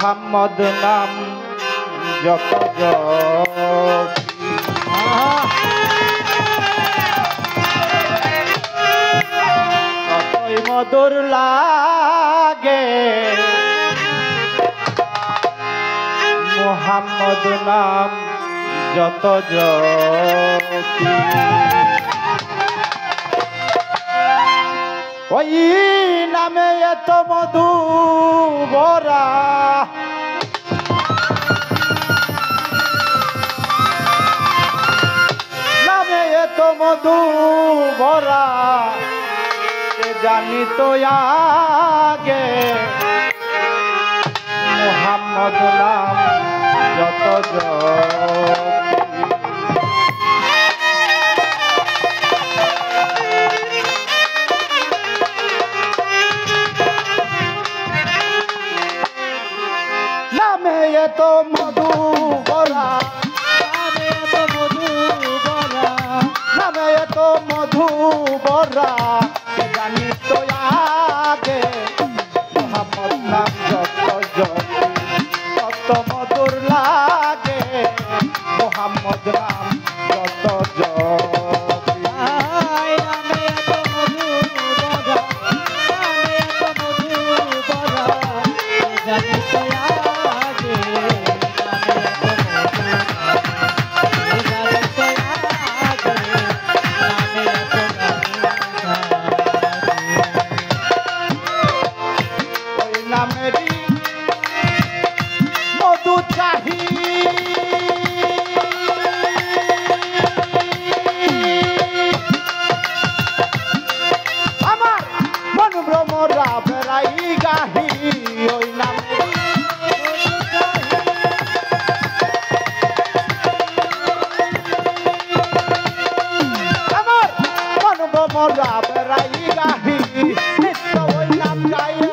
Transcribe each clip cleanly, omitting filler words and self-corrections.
মোহাম্মদ নাম যত জপি ততই মধুর লাগে মোহাম্মদ নাম যত জপি ওই নামে এত মধু ভরা নামে এত মধু ভরা জানি তো আগে মোহাম্মদ নাম যত জপি নামে এত মধু ভরা নামে এত মধু ভরা নামে এত মধু ভরা জানি তো আগে মোহাম্মদ নাম যত জপি তত মধুর লাগে মোহাম্মদ নাম যত জপি নামে এত মধু ভরা নামে এত মধু ভরা জানি তো নামেরি মধু চাহি আমার মন ভ্রমরা বেড়াই গাহি ওই নামেরি আমার মন ভ্রমরা বেড়াই গাহি নিত্য ওই নাম গায়ে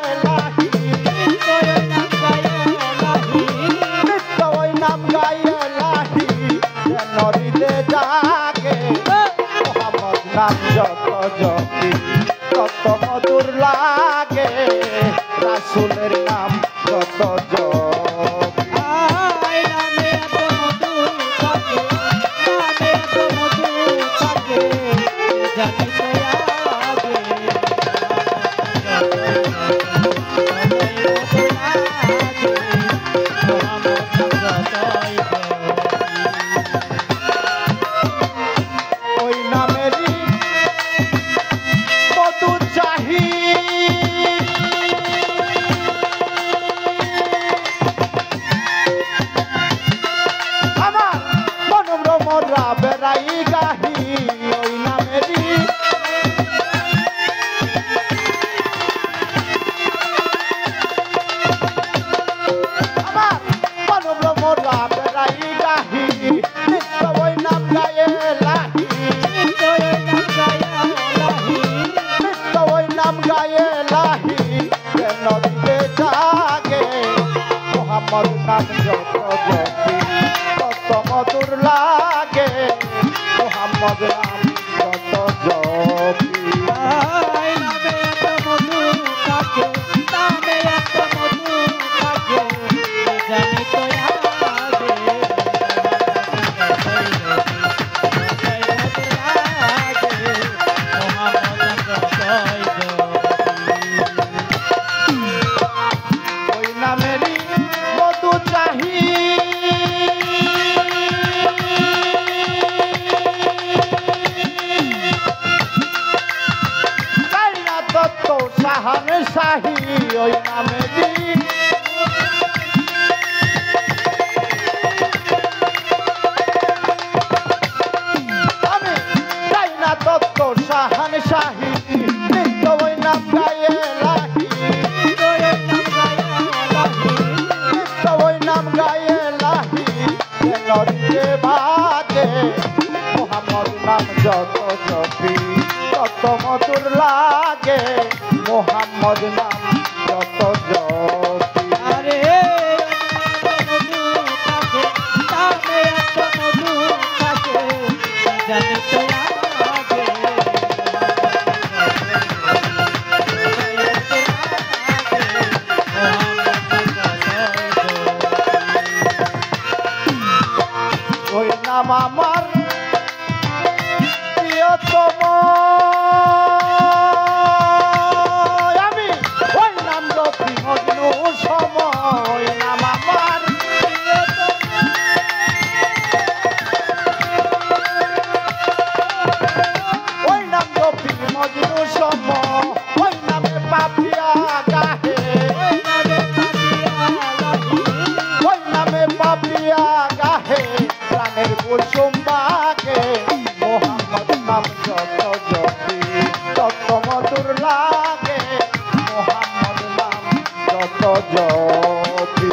নাম যত জপি তত মধুর লাগে রাসূলের নাম যত জপি নামে এত মধু থাকে নামে এত মধু থাকে জানি তো আগে ওই নামেরই মধু চাহি আমার মন ভ্রমরা বেড়াই গাহি ওই নামেরই আমার মন ভ্রমরা বেড়াই গাহি নিত্য ওই নাম গায়ে লাহি নাম গায়ে লাহি কেন দিতে জাগে মোহাম্মদ নাম যত জপি তত মধুর লাগে মোহাম্মদ নাম যত জপি নামে এত মধু থাকে নামে এত মধু থাকে জানি তো নামেরি মধু চাহি কাইনা তত্ত্ব সাহান শাহী ওই নামেরি আমি কাইনা তত্ত্ব সাহান শাহী নিত্য ওই নাম গায়ে লাহি গায়ে লাহি নরিতে বাজে মোহাম্মদ নাম যত জপি তত মধুর লাগে মোহাম্মদ নাম যত জপি আরে মধু থাকে এত মধু থাকে জানি তো আগে মজনু সম ওই নামে পাপিয়া গাহে ওই নামে পাপিয়া গাহে প্রাণের কুসুম বাগে মোহাম্মদ নাম যত জপি তত মধুর লাগে মোহাম্মদ নাম যত জপি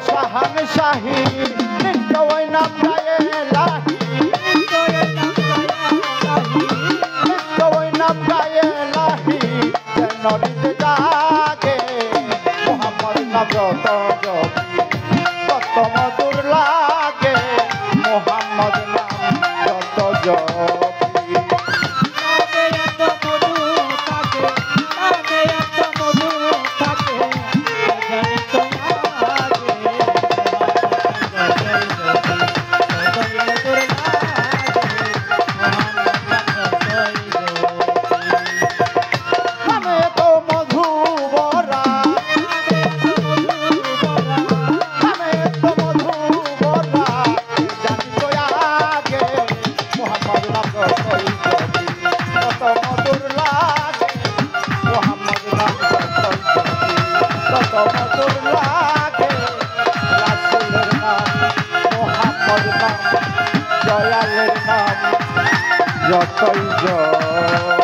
শাহান শাহী নিত্য ওই নাম গায়ে লাহি নিত্য ওই নাম গায়ে লাহি যেন দিতে জাগে মোহাম্মদ নাম যত জপি তত মধুর লাগে মোহাম্মদ নাম যত জপি দয়ালের নাম যতই জয়